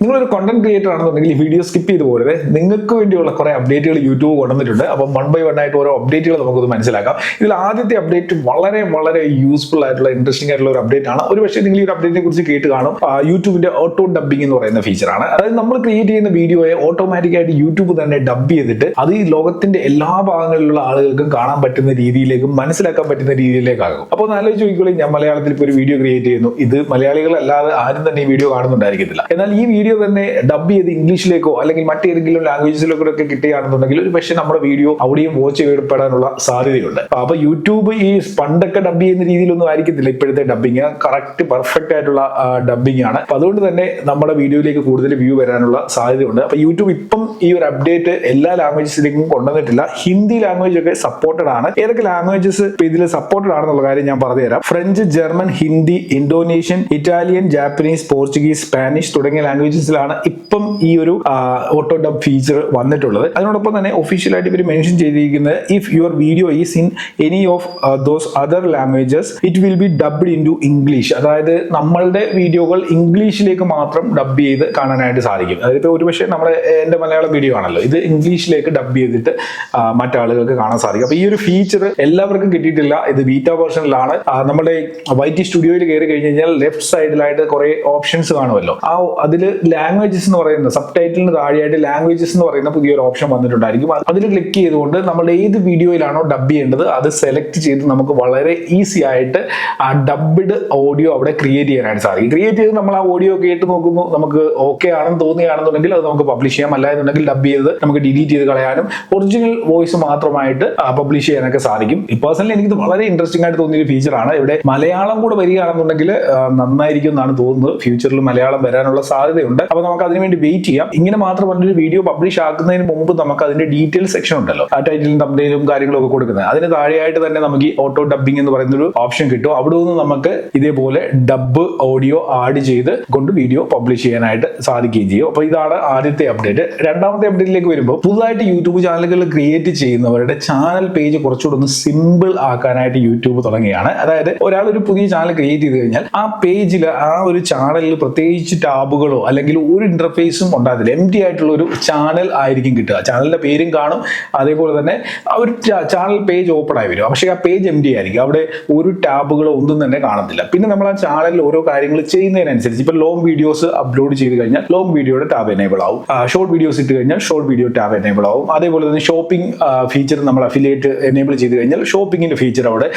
നിങ്ങളൊരു content creator ആണെന്നുണ്ടെങ്കിൽ ഈ വീഡിയോ സ്കിപ്പ് ചെയ്ത് പോകരുത്. നിങ്ങൾക്ക് വേണ്ടിയുള്ള കുറെ അപ്ഡേറ്റുകൾ യൂട്യൂബ് കൊണ്ടുവന്നിട്ടുണ്ട്. അപ്പം 1 by 1 ആയിട്ട് ഓരോ അപ്ഡേറ്റുകൾ നമുക്കൊന്ന് മനസ്സിലാക്കാം. ഇതിൽ ആദ്യത്തെ അപ്ഡേറ്റ് വളരെ വളരെ യൂസ്ഫുൾ ആയിട്ടുള്ള ഇൻട്രസ്റ്റിംഗ് ആയിട്ടുള്ള ഒരു അപ്ഡേറ്റ് ആണ്. ഒരു പക്ഷേ നിങ്ങൾ ഈ ഒരു അപ്ഡേറ്റിനെ കുറിച്ച് കേട്ട് കാണും. യൂട്യൂബിന്റെ ഓട്ടോ ഡബിംഗ് എന്ന് പറയുന്ന ഫീച്ചറാണ്. അതായത് നമ്മൾ ക്രിയേറ്റ് ചെയ്യുന്ന വീഡിയോയെ ഓട്ടോമാറ്റിക്കായിട്ട് യൂട്യൂബ് തന്നെ ഡബ് ചെയ്തിട്ട് അത് ഈ ലോകത്തിന്റെ എല്ലാ ഭാഗങ്ങളിലുള്ള ആളുകൾക്കും കാണാൻ പറ്റുന്ന രീതിയിലേക്കും മനസ്സിലാക്കാൻ പറ്റുന്ന രീതിയിലേക്കാകും. അപ്പോൾ ഒന്ന് ആലോചിച്ച് നോക്കിക്കോളൂ, ഞാൻ മലയാളത്തിൽ ഇപ്പോൾ ഒരു വീഡിയോ ക്രിയേറ്റ് ചെയ്യുന്നു. ഇത് മലയാളികളല്ലാതെ ആരും തന്നെ ഈ വീഡിയോ കാണുന്നുണ്ടായിരിക്കത്തില്ല. എന്നാൽ ഈ വീഡിയോ തന്നെ ഡബ് ചെയ്ത് ഇംഗ്ലീഷിലേക്കോ അല്ലെങ്കിൽ മറ്റേതെങ്കിലും ലാംഗ്വേജസിലേക്കോ ഒക്കെ കിട്ടുകയാണെന്നുണ്ടെങ്കിൽ ഒരു പക്ഷേ നമ്മുടെ വീഡിയോ അവിടെയും വാച്ച് ചെയ്യപ്പെടാനുള്ള സാധ്യതയുണ്ട്. അപ്പൊ യൂട്യൂബ് ഈ പണ്ടൊക്കെ ഡബ് ചെയ്യുന്ന രീതിയിലൊന്നും ആയിരിക്കത്തില്ല ഇപ്പോഴത്തെ ഡബിങ്. കറക്റ്റ് പെർഫെക്റ്റ് ആയിട്ടുള്ള ഡബിങ് ആണ്. അപ്പൊ അതുകൊണ്ട് തന്നെ നമ്മുടെ വീഡിയോയിലേക്ക് കൂടുതൽ വ്യൂ വരാനുള്ള സാധ്യതയുണ്ട്. അപ്പൊ യൂട്യൂബ് ഇപ്പം ഈ ഒരു അപ്ഡേറ്റ് എല്ലാ ലാംഗ്വേജസിലേക്കും കൊണ്ടുവന്നിട്ടില്ല. ഹിന്ദി ലാംഗ്വേജ് ഒക്കെ സപ്പോർട്ടഡ് ആണ്. ഏതൊക്കെ ലാംഗ്വേജസ് ഇതിൽ സപ്പോർട്ടഡ് ആണെന്നുള്ള കാര്യം ഞാൻ പറഞ്ഞുതരാം. French, German, Hindi, Indonesian, Italian, Japanese, Portuguese, Spanish തുടങ്ങിയ ലാംഗ്വേജസിലാണ് ഇപ്പം ഈ ഒരു ഓട്ടോ ഡബ് ഫീച്ചർ വന്നിട്ടുള്ളത്. അതിനോടൊപ്പം തന്നെ ഒഫീഷ്യലായിട്ട് ഇവർ മെൻഷൻ ചെയ്തിരിക്കുന്നത് if your video is in any of those other languages it will be dubbed into English. അതായത് നമ്മളുടെ വീഡിയോകൾ ഇംഗ്ലീഷിലേക്ക് മാത്രം ഡബ് ചെയ്ത് കാണാനായിട്ട് സാധിക്കും. അതായത് ഒരുപക്ഷെ എന്റെ മലയാളം വീഡിയോ ആണല്ലോ, ഇത് ഇംഗ്ലീഷിലേക്ക് ഡബ് ചെയ്തിട്ട് മറ്റാളുകൾക്ക് കാണാൻ സാധിക്കും. അപ്പൊ ഈ ഒരു ഫീച്ചർ എല്ലാവർക്കും കിട്ടിയിട്ടില്ല. ഇത് ബീറ്റ വേർഷനിലാണ്. നമ്മുടെ YT സ്റ്റുഡിയോയിൽ കയറി കഴിഞ്ഞ് കഴിഞ്ഞാൽ ലെഫ്റ്റ് സൈഡിലായിട്ട് കുറെ ഓപ്ഷൻസ് കാണുമല്ലോ. അതിൽ ലാംഗ്വേജസ് എന്ന് പറയുന്ന സബ് ടൈറ്റിലിന് താഴെയായിട്ട് ലാംഗ്വേജസ് എന്ന് പറയുന്ന പുതിയൊരു ഓപ്ഷൻ വന്നിട്ടുണ്ടായിരിക്കും. അതിൽ ക്ലിക്ക് ചെയ്തുകൊണ്ട് നമ്മൾ ഏത് വീഡിയോയിലാണോ ഡബ് ചെയ്യേണ്ടത് അത് സെലക്ട് ചെയ്ത് നമുക്ക് വളരെ ഈസി ആയിട്ട് ആ ഡബ്ഡ് ഓഡിയോ അവിടെ ക്രിയേറ്റ് ചെയ്യാനായിട്ട് സാധിക്കും. ക്രിയേറ്റ് ചെയ്ത് നമ്മൾ ആ ഓഡിയോ കേട്ട് നോക്കുന്നു, നമുക്ക് ഓക്കെ ആണെന്ന് തോന്നുകയാണെന്നുണ്ടെങ്കിൽ അത് നമുക്ക് പബ്ലിഷ് ചെയ്യാം. അല്ലായെന്നുണ്ടെങ്കിൽ ഡബ് ചെയ്ത് നമുക്ക് ഡിലീറ്റ് ചെയ്ത് കളയാനും ഒറിജിനൽ വോയിസ് മാത്രമായിട്ട് പബ്ലിഷ് ചെയ്യാനൊക്കെ സാധിക്കും. പേഴ്സണലി എനിക്കിത് വളരെ ഇൻട്രസ്റ്റിംഗ് ആയിട്ട് തോന്നിയ ഒരു ഫീച്ചറാണ്. ഇവിടെ മലയാളം കൂടെ വരികയാണെന്നുണ്ടെങ്കിൽ നന്നായിരിക്കും എന്നാണ് തോന്നുന്നത്. ഫ്യൂച്ചറിൽ മലയാളം വരാനുള്ള സാധ്യതയുണ്ട്. അപ്പൊ നമുക്ക് അതിനുവേണ്ടി വെയിറ്റ് ചെയ്യാം. ഇങ്ങനെ മാത്രമല്ല, ഒരു വീഡിയോ പബ്ലിഷ് ആക്കുന്നതിന് മുമ്പ് നമുക്ക് അതിന്റെ ഡീറ്റെയിൽ സെക്ഷൻ ഉണ്ടല്ലോ, ആ ടൈറ്റിലും തംബ്നെയിലും കാര്യങ്ങളും ഒക്കെ കൊടുക്കുന്നത്, അതിന് താഴെയായിട്ട് തന്നെ നമുക്ക് ഈ ഓട്ടോ ഡബിംഗ് എന്ന് പറയുന്ന ഒരു ഓപ്ഷൻ കിട്ടും. അവിടെ നിന്ന് നമുക്ക് ഇതേപോലെ ഡബ് ഓഡിയോ ആഡ് ചെയ്ത് കൊണ്ട് വീഡിയോ പബ്ലിഷ് ചെയ്യാനായിട്ട് സാധിക്കുകയും ചെയ്യും. അപ്പൊ ഇതാണ് ആദ്യത്തെ അപ്ഡേറ്റ്. രണ്ടാമത്തെ അപ്ഡേറ്റിലേക്ക് വരുമ്പോൾ പുതുതായിട്ട് യൂട്യൂബ് ചാനലുകൾ ക്രിയേറ്റ് ചെയ്യുന്നവരുടെ ചാനൽ പേജ് കുറച്ചുകൂടെ ഒന്ന് സിമ്പിൾ ആക്കാനായിട്ട് യൂട്യൂബ് തുടങ്ങിയാണ്. അതായത് ഒരാൾ ഒരു പുതിയ ചാനൽ ക്രിയേറ്റ് ചെയ്ത് കഴിഞ്ഞാൽ ആ പേജിൽ ആ ഒരു ചാനലിൽ പ്രത്യേകിച്ച് ടാബുകളോ അല്ലെങ്കിൽ ഒരു ഇന്റർഫേസും ഉണ്ടാകത്തില്ല. എംപ്റ്റി ആയിട്ടുള്ള ഒരു ചാനൽ ആയിരിക്കും കിട്ടുക. ചാനലിന്റെ പേരും കാണും, അതേപോലെ തന്നെ ആ ഒരു ചാനൽ പേജ് ഓപ്പൺ ആയി വരും. പക്ഷേ ആ പേജ് എംപ്റ്റി ആയിരിക്കും. അവിടെ ഒരു ടാബുകളോ ഒന്നും തന്നെ കാണത്തില്ല. പിന്നെ നമ്മൾ ആ ചാനലിൽ ഓരോ കാര്യങ്ങൾ ചെയ്യുന്നതിനനുസരിച്ച് ഇപ്പൊ ലോങ് വീഡിയോസ് അപ്ലോഡ് ചെയ്ത് കഴിഞ്ഞാൽ ലോങ് വീഡിയോയുടെ ടാബ് എനേബിൾ ആവും. ഷോർട്ട് വീഡിയോസ് ഇട്ട് കഴിഞ്ഞാൽ ഷോർട്ട് വീഡിയോ ടാബ് എനേബിൾ ആവും. അതേപോലെ തന്നെ ഷോപ്പിംഗ് ഫീച്ചർ നമ്മൾ അഫിലിയേറ്റ് എനേബിൾ ചെയ്ത് കഴിഞ്ഞാൽ ഷോപ്പിംഗിന്റെ ഫീച്ചർ അവിടെ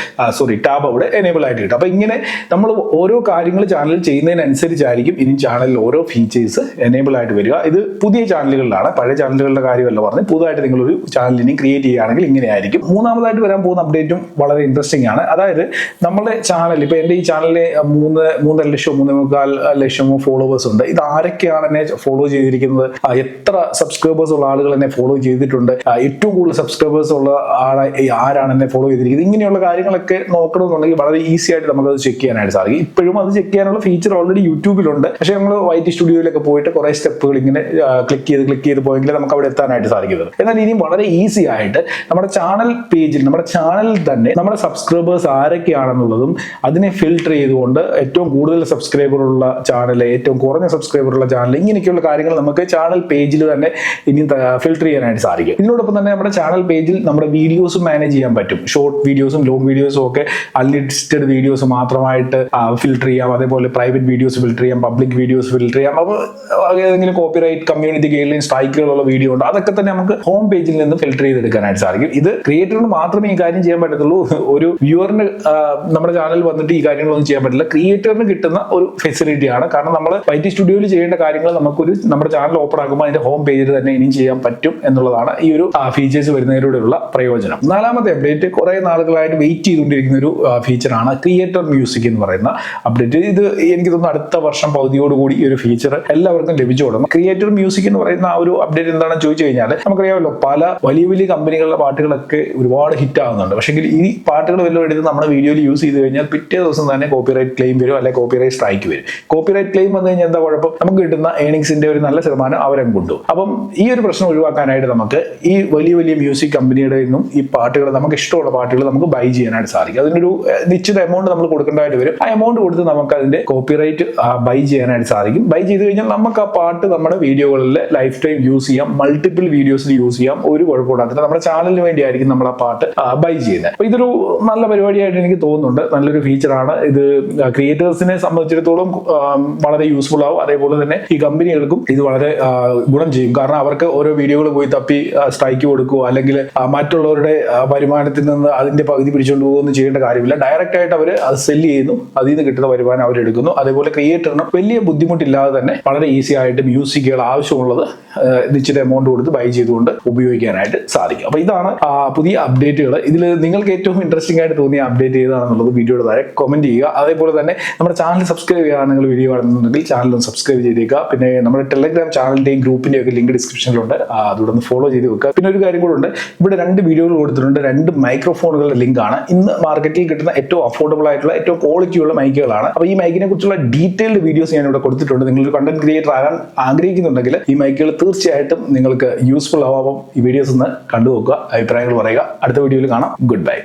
ടാബ് അവിടെ എനേബിൾ ആയിട്ട് കിട്ടും. അപ്പൊ ഇങ്ങനെ നമ്മൾ ഓരോ കാര്യങ്ങൾ ചാനലിൽ ചെയ്യുന്നതിനനുസരിച്ചായിരിക്കും ഇനി ചാനലിൽ ഓരോ ഫീച്ചേഴ്സ് എനേബിൾ ആയിട്ട് വരിക. ഇത് പുതിയ ചാനലുകളിലാണ്, പഴയ ചാനലുകളുടെ കാര്യമല്ല പറഞ്ഞ്. പുതുതായിട്ട് നിങ്ങളൊരു ചാനലിനെ ക്രിയേറ്റ് ചെയ്യുകയാണെങ്കിൽ ഇങ്ങനെയായിരിക്കും. മൂന്നാമതായിട്ട് വരാൻ പോകുന്ന അപ്ഡേറ്റും വളരെ ഇൻട്രസ്റ്റിംഗ് ആണ്. അതായത് നമ്മുടെ ചാനൽ, ഇപ്പൊ എന്റെ ഈ ചാനലിന് 3.5 ലക്ഷം 3.25 ലക്ഷമോ ഫോളോവേഴ്സ് ഉണ്ട്. ഇത് ആരൊക്കെയാണ് എന്നെ ഫോളോ ചെയ്തിരിക്കുന്നത്, എത്ര സബ്സ്ക്രൈബേഴ്സ് ഉള്ള ആളുകൾ എന്നെ ഫോളോ ചെയ്തിട്ടുണ്ട്, ഏറ്റവും കൂടുതൽ സബ്സ്ക്രൈബേഴ്സ് ഉള്ള ആരാണ് എന്നെ ഫോളോ ചെയ്തിരിക്കുന്നത്, ഇങ്ങനെയുള്ള കാര്യങ്ങളൊക്കെ നോക്കണമെന്നുണ്ടെങ്കിൽ വളരെ ഈസി ആയിട്ട് നമുക്കത് ചെക്ക് ചെയ്യാനായിട്ട് സാധിക്കും. ഇപ്പോഴും അത് ചെക്ക് ചെയ്യാനുള്ള ഫീച്ചർ ഓൾറെഡി യൂട്യൂബിലുണ്ട്. പക്ഷേ നമ്മൾ YT സ്റ്റുഡിയോയിലൊക്കെ പോയിട്ട് കുറെ സ്റ്റെപ്പുകൾ ഇങ്ങനെ ക്ലിക്ക് ചെയ്ത് പോയെങ്കിൽ നമുക്ക് അവിടെ എത്താനായിട്ട് സാധിക്കുന്നത്. എന്നാൽ ഇനിയും വളരെ ഈസി ആയിട്ട് നമ്മുടെ ചാനൽ പേജിൽ, നമ്മുടെ ചാനലിൽ തന്നെ നമ്മുടെ സബ്സ്ക്രൈബേഴ്സ് ആരൊക്കെയാണെന്നുള്ളതും അതിനെ ഫിൽട്ടർ ചെയ്തുകൊണ്ട് ഏറ്റവും കൂടുതൽ സബ്സ്ക്രൈബർ ഉള്ള ചാനൽ, ഏറ്റവും കുറഞ്ഞ സബ്സ്ക്രൈബർ ഉള്ള ചാനൽ, ഇങ്ങനെയൊക്കെയുള്ള കാര്യങ്ങൾ നമുക്ക് ചാനൽ പേജിൽ തന്നെ ഇനി ഫിൽട്ടർ ചെയ്യാനായിട്ട് സാധിക്കും. ഇതിനോടൊപ്പം തന്നെ നമ്മുടെ ചാനൽ പേജിൽ നമ്മുടെ വീഡിയോസും മാനേജ് ചെയ്യാൻ പറ്റും. ഷോർട്ട് വീഡിയോസും ലോങ് വീഡിയോസും ഒക്കെ അൺലിസ്റ്റഡ് വീഡിയോസ് മാത്രമായിട്ട് ഫിൽട്ടർ ചെയ്യാം. അതേപോലെ പ്രൈവറ്റ് വീഡിയോസ് ഫിൽട്ടർ ചെയ്യാം, പബ്ലിക് വീഡിയോസ് ഫിൽട്ടർ ചെയ്യാം. അപ്പോൾ ഏതെങ്കിലും കോപ്പിറൈറ്റ്, കമ്മ്യൂണിറ്റി ഗൈഡ്ലൈൻ സ്ട്രൈക്കുകളുള്ള വീഡിയോ ഉണ്ട്, അതൊക്കെ തന്നെ നമുക്ക് ഹോം പേജിൽ നിന്ന് ഫിൽട്ടർ ചെയ്തെടുക്കാനായിട്ട് സാധിക്കും. ഇത് ക്രിയേറ്ററിന് മാത്രമേ ഈ കാര്യം ചെയ്യാൻ പറ്റത്തുള്ളൂ. ഒരു വ്യൂവറിന് നമ്മുടെ ചാനൽ വന്നിട്ട് ഈ കാര്യങ്ങളൊന്നും ചെയ്യാൻ പറ്റില്ല. ക്രിയേറ്ററിന് കിട്ടുന്ന ഒരു ഫെസിലിറ്റിയാണ്. കാരണം നമ്മൾ YT സ്റ്റുഡിയോയിൽ ചെയ്യേണ്ട കാര്യങ്ങൾ നമ്മുടെ ചാനൽ ഓപ്പൺ ആക്കുമ്പോൾ അതിന്റെ ഹോം പേജിൽ തന്നെ ഇനിയും ചെയ്യാൻ പറ്റും എന്നുള്ളതാണ് ഈ ഒരു ഫീച്ചേഴ്സ് വരുന്നതിലൂടെയുള്ള പ്രയോജനം. നാലാമത്തെ അപ്ഡേറ്റ് കുറെ നാളുകളായിട്ട് വെയിറ്റ് ചെയ്തുകൊണ്ടിരിക്കുന്ന ഒരു ഫീച്ചറാണ് ക്രിയേറ്റർ മ്യൂസിക് എന്ന് പറയുന്ന അപ്ഡേറ്റ്. ഇത് എനിക്ക് തോന്നുന്നു അടുത്ത വർഷം പകുതിയോടുകൂടി ഈ ഒരു ഫീച്ചർ എല്ലാവർക്കും ലഭിച്ചു തുടങ്ങും. ക്രിയേറ്റർ മ്യൂസിക് എന്ന് പറയുന്ന ആ ഒരു അപ്ഡേറ്റ് എന്താണെന്ന് ചോദിച്ചു കഴിഞ്ഞാൽ നമുക്കറിയാമല്ലോ, പല വലിയ വലിയ കമ്പനികളുടെ പാട്ടുകളൊക്കെ ഒരുപാട് ഹിറ്റ് ആകുന്നുണ്ട്. പക്ഷേ ഈ പാട്ടുകൾ വല്ലതും എടുത്ത് നമ്മുടെ വീഡിയോയിൽ യൂസ് ചെയ്ത് കഴിഞ്ഞാൽ പിറ്റേ ദിവസം തന്നെ കോപ്പിറൈറ്റ് ക്ലെയിം വരും, അല്ലെങ്കിൽ കോപ്പിറൈറ്റ് സ്ട്രൈക്ക് വരും. കോപ്പിറൈറ്റ് ക്ലെയിം വന്നു കഴിഞ്ഞാൽ എന്താ കുഴപ്പം? നമുക്ക് കിട്ടുന്ന ഏണിങ്സിന്റെ ഒരു നല്ല ശതമാനം അവരും കൊണ്ടുപോകും. അപ്പം ഈ ഒരു പ്രശ്നം ഒഴിവാക്കാനായിട്ട് നമുക്ക് ഈ വലിയ വലിയ മ്യൂസിക് കമ്പനിയുടെ നിന്നും ഈ പാട്ടുകൾ, നമുക്ക് ഇഷ്ടമുള്ള പാട്ടുകൾ നമുക്ക് ബൈ ചെയ്യാനായിട്ട് സാധിക്കും. അതിനൊരു നിശ്ചിത എമൗണ്ട് നമ്മൾ കൊടുക്കേണ്ടതായിട്ട് വരും. ആ എമൗണ്ട് കൊടുത്ത് നമുക്ക് അതിന്റെ കോപ്പിറൈറ്റ് ബൈ ചെയ്യാനായിട്ട് സാധിക്കും. ബൈ ചെയ്ത് കഴിഞ്ഞാൽ കഴിഞ്ഞാൽ നമുക്ക് ആ പാട്ട് നമ്മുടെ വീഡിയോകളിൽ ലൈഫ് ടൈം യൂസ് ചെയ്യാം, മൾട്ടിപ്പിൾ വീഡിയോസിൽ യൂസ് ചെയ്യാം, ഒരു കുഴപ്പമില്ലാത്ത നമ്മുടെ ചാനലിന് വേണ്ടിയായിരിക്കും നമ്മൾ ആ പാട്ട് ബൈ ചെയ്യുന്നത്. അപ്പോൾ ഇതൊരു നല്ല പരിപാടിയായിട്ട് എനിക്ക് തോന്നുന്നുണ്ട്. നല്ലൊരു ഫീച്ചറാണ് ഇത്. ക്രിയേറ്റേഴ്സിനെ സംബന്ധിച്ചിടത്തോളം വളരെ യൂസ്ഫുൾ ആവും. അതേപോലെ തന്നെ ഈ കമ്പനികൾക്കും ഇത് വളരെ ഗുണം ചെയ്യും. കാരണം അവർക്ക് ഓരോ വീഡിയോകൾ പോയി തപ്പി സ്ട്രൈക്ക് കൊടുക്കുകയോ അല്ലെങ്കിൽ മറ്റുള്ളവരുടെ വരുമാനത്തിൽ നിന്ന് അതിന്റെ പകുതി പിടിച്ചുകൊണ്ട് പോകുകയൊന്നും ചെയ്യേണ്ട കാര്യമില്ല. ഡയറക്റ്റ് ആയിട്ട് അവർ അത് സെല് ചെയ്യുന്നു, അതിൽ നിന്ന് കിട്ടുന്ന വരുമാനം അവരെടുക്കുന്നു. അതേപോലെ ക്രിയേറ്ററിന് വലിയ ബുദ്ധിമുട്ടില്ലാതെ തന്നെ വളരെ ഈസി ആയിട്ട് മ്യൂസിക്കുകൾ ആവശ്യമുള്ളത് നിശ്ചിത എമൗണ്ട് കൊടുത്ത് ബൈ ചെയ്തുകൊണ്ട് ഉപയോഗിക്കാനായിട്ട് സാധിക്കും. അപ്പൊ ഇതാണ് പുതിയ അപ്ഡേറ്റുകൾ. ഇതിൽ നിങ്ങൾക്ക് ഏറ്റവും ഇൻട്രസ്റ്റിംഗ് ആയിട്ട് തോന്നിയ അപ്ഡേറ്റ് ഏതാണെന്നുള്ളത് വീഡിയോയുടെ താഴെ കമന്റ് ചെയ്യുക. അതേപോലെ തന്നെ നമ്മുടെ ചാനൽ സബ്സ്ക്രൈബ് ചെയ്യാൻ നിങ്ങൾ വീഡിയോ കാണുന്നുണ്ടെങ്കിൽ ചാനൽ ഒന്ന് സബ്സ്ക്രൈബ് ചെയ്തേക്കുക. പിന്നെ നമ്മുടെ ടെലഗ്രാം ചാനലിന്റെയും ഗ്രൂപ്പിന്റെയും ഒക്കെ ലിങ്ക് ഡിസ്ക്രിപ്ഷനിലുണ്ട്, അതുകൂടെ ഒന്ന് ഫോളോ ചെയ്ത് വെക്കുക. പിന്നെ ഒരു കാര്യം കൂടെ ഉണ്ട്, ഇവിടെ 2 വീഡിയോകൾ കൊടുത്തിട്ടുണ്ട്, 2 മൈക്രോഫോണുകളുടെ ലിങ്ക് ആണ്. ഇന്ന് മാർക്കറ്റിൽ കിട്ടുന്ന ഏറ്റവും അഫോർഡബിൾ ആയിട്ടുള്ള ഏറ്റവും ക്വാളിറ്റിയുള്ള മൈക്കുകളാണ്. അപ്പോൾ ഈ മൈക്കിനെ കുറിച്ചുള്ള ഡീറ്റെയിൽഡ് വീഡിയോസ് ഞാൻ ഇവിടെ കൊടുത്തിട്ടുണ്ട്. നിങ്ങളൊരു കണ്ടന്റ് ക്രിയേറ്റർ ആകാൻ ആഗ്രഹിക്കുന്നുണ്ടെങ്കിൽ ഈ മൈക്കുകൾ തീർച്ചയായിട്ടും നിങ്ങൾക്ക് യൂസ്ഫുൾ ആവാം. ഈ വീഡിയോസ് ഒന്ന് കണ്ടു നോക്കുക, അഭിപ്രായങ്ങൾ പറയുക. അടുത്ത വീഡിയോയിൽ കാണാം. Good bye.